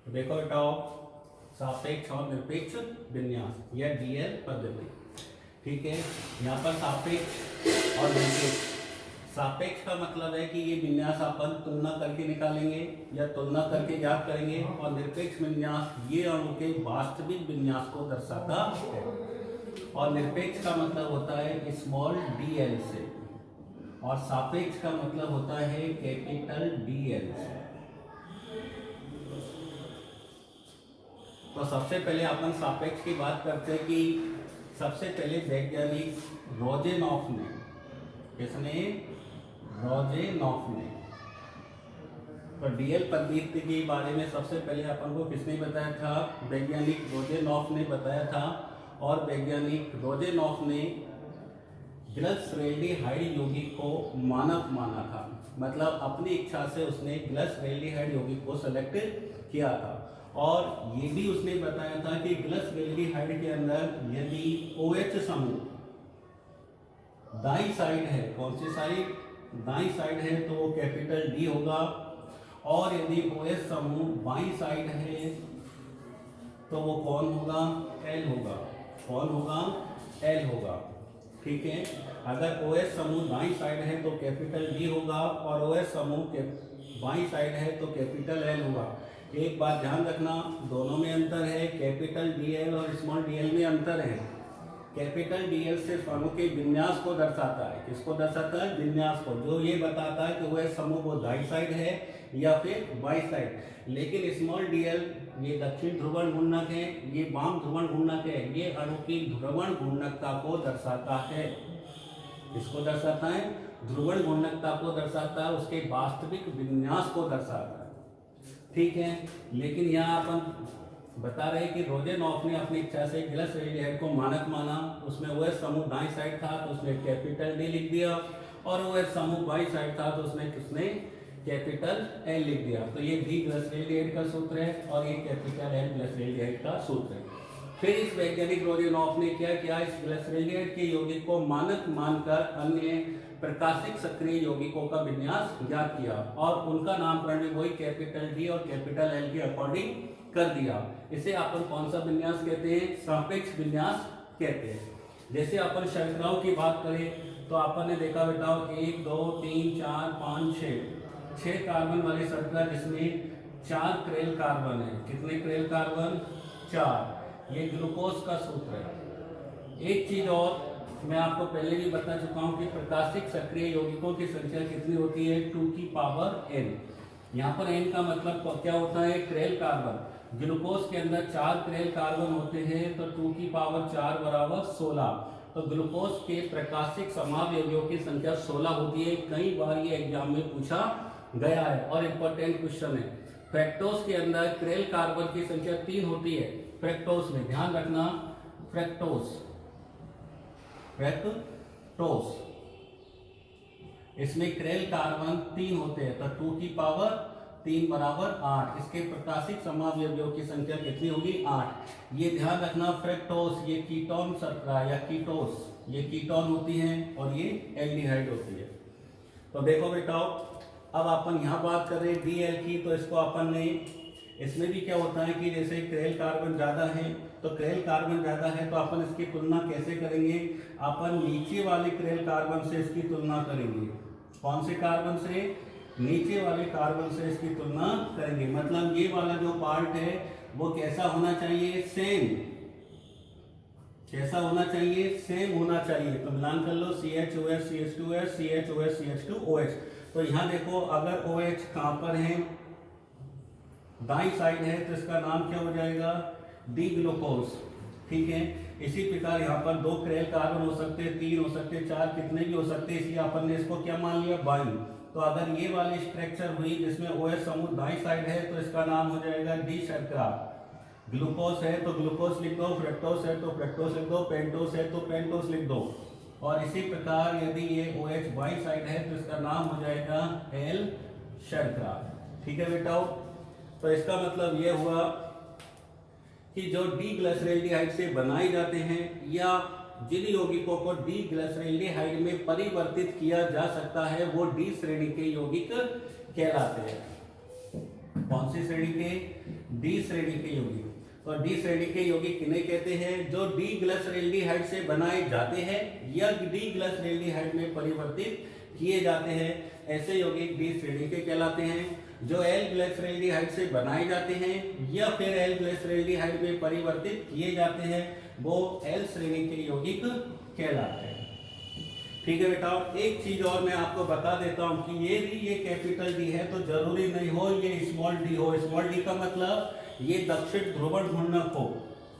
तो देखो बेटाओ, सापेक्ष और निरपेक्ष विन्यास या डीएल पद्धति। ठीक है, यहाँ पर सापेक्ष और निरपेक्ष। सापेक्ष का मतलब है कि ये विन्यास अपन तुलना करके निकालेंगे या तुलना करके ज्ञात करेंगे, और निरपेक्ष विन्यास ये अणु के वास्तविक विन्यास को दर्शाता है। और निरपेक्ष का मतलब होता है स्मॉल डीएल से, और सापेक्ष का मतलब होता है कैपिटल डीएल से। तो सबसे पहले अपन सापेक्ष की बात करते हैं कि सबसे पहले वैज्ञानिक रोजेनॉफ ने, किसने? रोजेनॉफ ने। तो डीएल पद्धति के बारे में सबसे पहले अपन को किसने बताया था? वैज्ञानिक रोजेनॉफ ने बताया था। और वैज्ञानिक रोजेनॉफ ने ग्लसरेल्डिहाइड यौगिक को मानक माना था, मतलब अपनी इच्छा से उसने ग्लसरेल्डिहाइड यौगिक को सेलेक्ट किया था। और ये भी उसने बताया था कि ग्लसरेल्डिहाइड के अंदर यदि OH समूह दाई साइड है, कौन सी साइड? दाई साइड है, तो वो कैपिटल डी होगा। और यदि OH समूह बाई साइड है तो वो कौन होगा? L होगा। कौन होगा? L होगा। ठीक है, अगर OH समूह दाई साइड है तो कैपिटल डी होगा, और OH समूह बाई साइड है तो कैपिटल L होगा। एक बात ध्यान रखना, दोनों में अंतर है, कैपिटल डीएल और स्मॉल डीएल में अंतर है। कैपिटल डीएल सिर्फ अणु के विन्यास को दर्शाता है। किसको दर्शाता है? विन्यास को, जो ये बताता है कि वह समूह वो दाई साइड है या फिर बाई साइड। लेकिन स्मॉल डीएल ये दक्षिण ध्रुवण घूर्णक है, ये वाम ध्रुवण घूर्णक है, ये अणु की ध्रुवण घूर्णकता को दर्शाता है। इसको दर्शाता है, ध्रुवण घूर्णकता को दर्शाता है, उसके वास्तविक विन्यास को दर्शाता है। ठीक है, लेकिन यहाँ अपन बता रहे हैं कि रोजेनॉफ ने अपनी इच्छा से ग्लसरेल्डिहाइड को मानक माना। उसमें OH समूह दाई साइड था तो उसने कैपिटल डी लिख दिया, और OH समूह बाई साइड था तो उसने किसने? कैपिटल L लिख दिया। तो ये डी ग्लसरेल्डिहाइड का सूत्र है और ये कैपिटल L ग्लसरेल्डिहाइड का सूत्र है। फिर इस वैज्ञानिक रोजेनॉफ ने क्या किया? इस ग्लसरेल्डिहाइड के यौगिक को मानक मानकर अन्य प्रकाशिक सक्रिय यौगिकों का विन्यास ज्ञात किया, और उनका नामकरण भी वही कैपिटल डी और कैपिटल एल के अकॉर्डिंग कर दिया। इसे अपन कौन सा विन्यास कहते हैं? सापेक्ष विन्यास कहते हैं। जैसे अपन शर्कराओं की बात करें तो अपन ने देखा बेटा 1 2 3 4 5 6 कार्बन वाली शर्करा जिसमें 4 क्रेल कार्बन है। कितने क्रेल कार्बन? 4। ये ग्लूकोज का सूत्र है। एक चीज और मैं आपको पहले भी बता चुका हूं कि प्रकाशिक सक्रिय यौगिकों की संख्या कितनी होती है? 2 की पावर n। यहाँ पर n का मतलब क्या होता है? Curl carbon. ग्लूकोज के अंदर 4 क्रेल कार्बन होते हैं तो 2 की पावर 4 बराबर 16। तो ग्लूकोज के प्रकाशिक समावयवियों की संख्या 16 होती है। कई बार ये एग्जाम में पूछा गया है और इम्पोर्टेंट क्वेश्चन है। फ्रैक्टोज के अंदर क्रेल कार्बन की संख्या 3 होती है। फ्रैक्टोज में ध्यान रखना, फ्रैक्टोज इसमें क्रेल कार्बन 3 होते हैं तो 2 की पावर 3 बराबर 8। इसके प्रकाशिक समावयवियों की संख्या कितनी होगी? 8। ये ध्यान रखना, फ्रैक्टोज ये कीटोन शर्करा या कीटोस, ये कीटोन होती है और ये एल्डिहाइड होती है। तो देखो बेटाओ, अब अपन यहाँ बात कर रहे हैं डीएल की, तो इसको अपन ने, इसमें भी क्या होता है कि जैसे क्रेल कार्बन ज्यादा है तो क्रेल कार्बन ज्यादा है तो अपन इसकी तुलना कैसे करेंगे? अपन नीचे वाले क्रेल कार्बन से इसकी तुलना करेंगे। कौन से कार्बन से? नीचे वाले कार्बन से इसकी तुलना करेंगे। मतलब ये वाला जो पार्ट है वो कैसा होना चाहिए? सेम। कैसा होना चाहिए? सेम होना चाहिए। तो मिलान कर लो, CHOH CH2OH CHOH CH2OH। तो यहाँ देखो, अगर OH कहाँ पर है? दाई साइड है तो इसका नाम क्या हो जाएगा? D glucose. ठीक है, इसी प्रकार यहाँ पर 2 क्रेल कार्बन हो सकते हैं, 3 हो सकते हैं, 4, कितने भी हो सकते हैं, इसलिए अपन ने इसको क्या मान लिया? बाई। तो अगर ये वाली स्ट्रक्चर हुई जिसमें OH समूह दाई साइड है तो इसका नाम हो जाएगा डी शर्करा। ग्लूकोज है तो ग्लूकोज लिख दो, फ्रक्टोज है तो फ्रक्टोज लिख दो, पेंटोज है तो पेंटोज लिख दो। और इसी प्रकार यदि ये OH बाई साइड है तो इसका नाम हो जाएगा एल शर्करा। ठीक है बेटाओ, तो इसका मतलब ये हुआ कि जो डी ग्लिसरॉल्डिहाइड से बनाए जाते हैं या जिन यौगिकों को डी ग्लिसरॉल्डिहाइड में परिवर्तित किया जा सकता है वो डी श्रेणी के यौगिक कहलाते हैं। कौन सी श्रेणी के? डी श्रेणी के यौगिक। तो डी श्रेणी के यौगिक किन्हें कहते हैं? जो डी ग्लिसरैल्डिहाइड से बनाए जाते हैं या डी ग्लिसरैल्डिहाइड में परिवर्तित किए जाते हैं, ऐसे यौगिक डी श्रेणी के कहलाते हैं। जो एल ग्लिसरैल्डिहाइड से बनाए जाते हैं या फिर एल ग्लिसरैल्डिहाइड में परिवर्तित किए जाते हैं, वो एल श्रेणी के यौगिक कहलाते हैं। ठीक है बेटा, एक चीज और मैं आपको बता देता हूं कि ये कैपिटल डी है तो जरूरी नहीं हो ये स्मॉल डी हो। स्मॉल डी का मतलब ये दक्षिण ध्रुवण घूर्णक हो।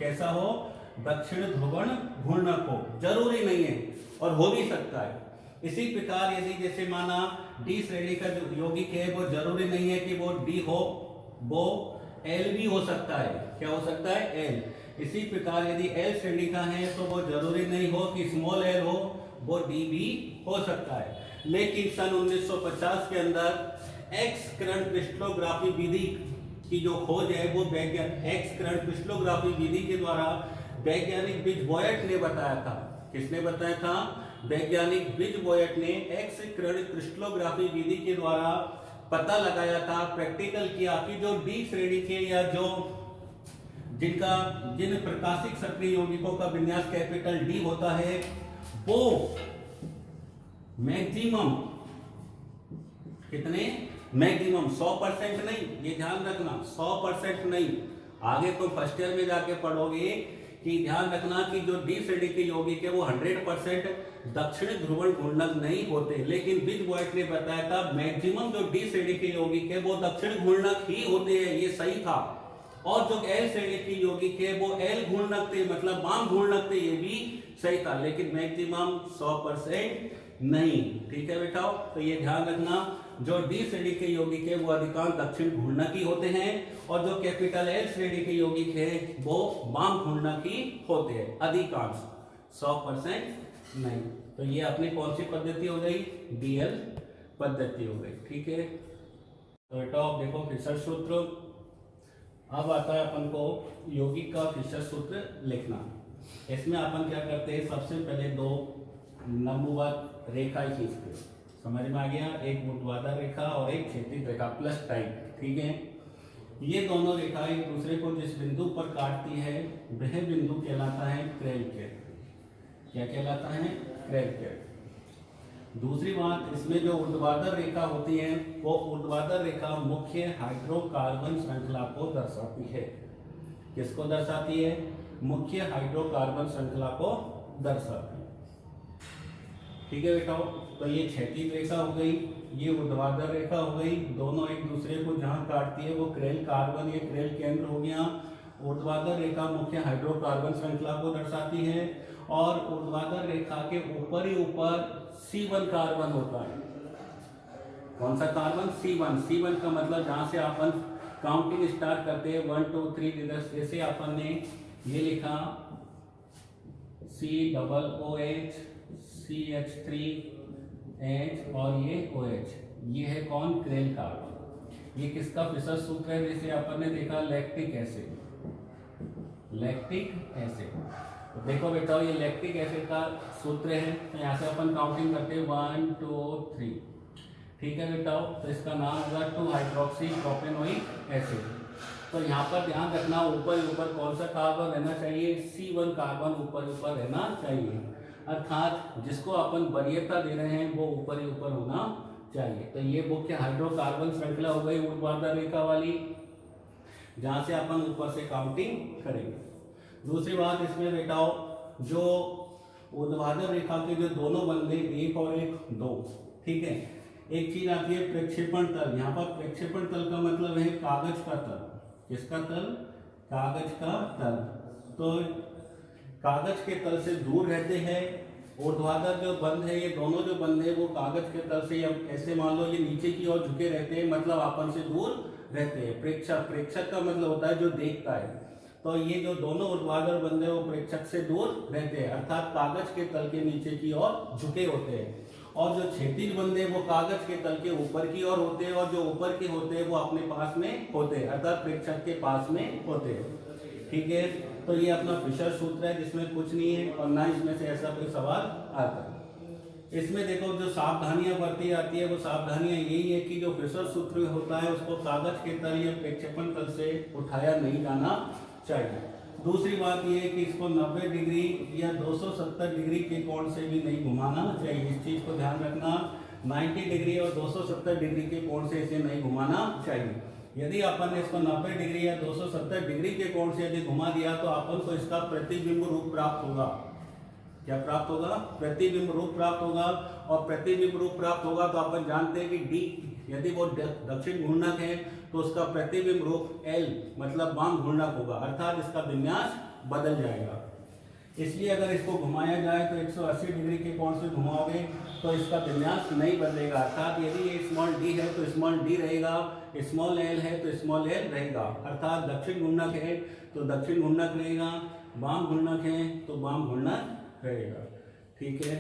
कैसा हो? दक्षिण ध्रुवण घूर्णक हो। जरूरी नहीं है और हो भी सकता है। इसी प्रकार यदि जैसे माना डी श्रेणी का जो यौगिक है वो जरूरी नहीं है कि वो डी हो, वो एल भी हो सकता है। क्या हो सकता है? एल। इसी प्रकार यदि एल श्रेणी का है तो वो जरूरी नहीं हो कि स्मॉल एल हो, वो डी भी हो सकता है। लेकिन सन 1950 के अंदर एक्स किरण क्रिस्टलोग्राफी विधि की जो खोज है वो एक्स किरण क्रिस्टलोग्राफी विधि के द्वारा वैज्ञानिक बिजबॉयट ने बताया था। किसने बताया था? वैज्ञानिक बिजबॉयट ने एक्स किरण क्रिस्टलोग्राफी विधि के द्वारा पता लगाया था, प्रैक्टिकल किया कि जो डी श्रेणी के या जो जिन प्रकाशिक सक्रिय यौगिकों का विन्यास कैपिटल डी होता है वो मैक्सिमम कितने? मैक्सिमम 100% नहीं, ये ध्यान रखना, 100% नहीं। आगे तो फर्स्ट ईयर में जाके पढ़ोगे कि ध्यान रखना कि जो डी श्रेणी के यौगिक है वो 100% दक्षिण ध्रुवण घूर्णक नहीं होते। लेकिन बिजबॉयट ने बताया था मैक्सिमम जो डी श्रेणी के यौगिक है वो दक्षिण घूर्णक ही होते हैं, ये सही था। और जो एल श्रेणी की यौगिक है वो एल घूर्णक थे, मतलब वाम घूर्णक थे, ये भी सही था। लेकिन मैक्सिमम 100% नहीं। ठीक है बेटा, तो ये ध्यान रखना, जो डी श्रेणी के यौगिक है वो अधिकांश दक्षिण घूर्णक ही होते हैं और जो कैपिटल एल श्रेणी के यौगिक है वो वाम घूर्णक ही होते हैं, अधिकांश, 100% नहीं। तो ये अपनी कौन सी पद्धति हो गई? डीएल पद्धति हो गई। ठीक है, तो बेटा देखो फिशर सूत्र। अब आता है अपन को यौगिक का फिशर सूत्र लिखना। इसमें अपन क्या करते हैं? सबसे पहले दो लंबवत रेखा खींचते हैं। समझ में आ गया? एक ऊर्ध्वाधर रेखा और एक क्षैतिज रेखा प्लस टाइप। ठीक है, ये दोनों रेखाएं एक दूसरे को जिस बिंदु पर काटती है वह बिंदु कहलाता है क्रेल। क्या कहलाता है? क्रेल। दूसरी बात, इसमें जो ऊर्ध्वाधर रेखा होती है वो ऊर्ध्वाधर रेखा मुख्य हाइड्रोकार्बन श्रृंखला को दर्शाती है। किसको दर्शाती है? मुख्य हाइड्रोकार्बन श्रृंखला को दर्शाती है। ठीक है बेटा, तो ये क्षैतिज रेखा हो गई, ये ऊर्ध्वाधर रेखा हो गई। दोनों एक दूसरे को जहां काटती है वो क्रेल कार्बन, ये क्रेल केंद्र हो गया। ऊर्ध्वाधर रेखा मुख्य हाइड्रोकार्बन श्रृंखला को दर्शाती है और ऊर्ध्वाधर रेखा के ऊपर ही ऊपर C1 कार्बन होता है। कौन सा कार्बन? C1। C1 का मतलब जहां से अपन काउंटिंग स्टार्ट करते हैं 1 2 3, जैसे अपन ने ये लिखा COOH CH3H और ये OH, ये है कौन? Curl carbon. ये किसका फिशर सूत्र है? जैसे अपन ने देखा लैक्टिक एसिड। लैक्टिक एसिड, तो देखो बेटा ये लैक्टिक एसिड का सूत्र है। तो यहाँ से अपन काउंटिंग करते हैं 1 2 3। ठीक है बेटा, तो इसका नाम होगा 2 हाइड्रोक्सी प्रोपेनोइक एसिड। तो यहाँ पर ध्यान रखना ऊपर कौन सा कार्बन रहना चाहिए? C1 कार्बन ऊपर रहना चाहिए, अर्थात जिसको अपन वरीयता दे रहे हैं वो ऊपर ही ऊपर होना चाहिए। तो ये मुख्य हाइड्रोकार्बन श्रृंखला हो गई ऊर्ध्वाधर रेखा वाली, जहां से अपन ऊपर से काउंटिंग करेंगे। दूसरी बात इसमें बेटाओ, जो ऊर्ध्वाधर रेखा के जो दोनों बंदे 1 और 1 2, ठीक है, एक चीज आती है प्रक्षेपण तल। यहाँ पर प्रक्षेपण तल का मतलब है कागज का तल। किसका तल? कागज का तल। तो कागज के तल से दूर रहते हैं। ऊर्ध्वाधर जो बंद है, ये दोनों जो बंद है वो कागज के तल से, ऐसे मान लो ये नीचे की ओर झुके रहते हैं, मतलब अपन से दूर रहते हैं। प्रेक्षक का मतलब होता है जो देखता है। तो ये जो दोनों ऊर्ध्वाधर बंद है वो प्रेक्षक से दूर रहते हैं, अर्थात कागज के तल के नीचे की ओर झुके होते हैं। और जो क्षैतिज बंदे वो कागज के तल के ऊपर की ओर होते हैं, और जो ऊपर के होते हैं वो अपने पास में होते हैं, अर्थात प्रेक्षक के पास में होते हैं। ठीक है, तो ये अपना फिशर सूत्र है जिसमें कुछ नहीं है और ना इसमें से ऐसा कोई सवाल आता है। इसमें देखो जो सावधानियां बरती जाती है वो सावधानियां यही है कि जो फिशर सूत्र होता है उसको कागज के तल या प्रक्षेपण तल से उठाया नहीं जाना चाहिए। दूसरी बात ये है कि इसको 90 डिग्री या 270 डिग्री के कोण से भी नहीं घुमाना चाहिए। इस चीज को ध्यान रखना, 90 डिग्री और 270 डिग्री के कोण से इसे नहीं घुमाना चाहिए। यदि अपन ने इसको 90 डिग्री या 270 डिग्री के कोण से यदि घुमा दिया तो अपन को इसका प्रतिबिंब रूप प्राप्त होगा। क्या प्राप्त होगा? प्रतिबिंब रूप प्राप्त होगा। और प्रतिबिंब रूप प्राप्त होगा तो अपन जानते हैं कि डी यदि वो दक्षिण घूर्णक है तो उसका प्रतिबिंब रूप एल मतलब वाम घूर्णक होगा, अर्थात इसका विन्यास बदल जाएगा। इसलिए अगर इसको घुमाया जाए तो 180 डिग्री के कोण से घुमाओगे तो इसका विन्यास नहीं बदलेगा, अर्थात यदि ये स्मॉल डी है तो स्मॉल डी रहेगा, स्मॉल एल है तो स्मॉल एल रहेगा, अर्थात दक्षिण घूर्णक है तो दक्षिण घूर्णक रहेगा, वाम घूर्णक है तो वाम घूर्णक रहेगा। ठीक है।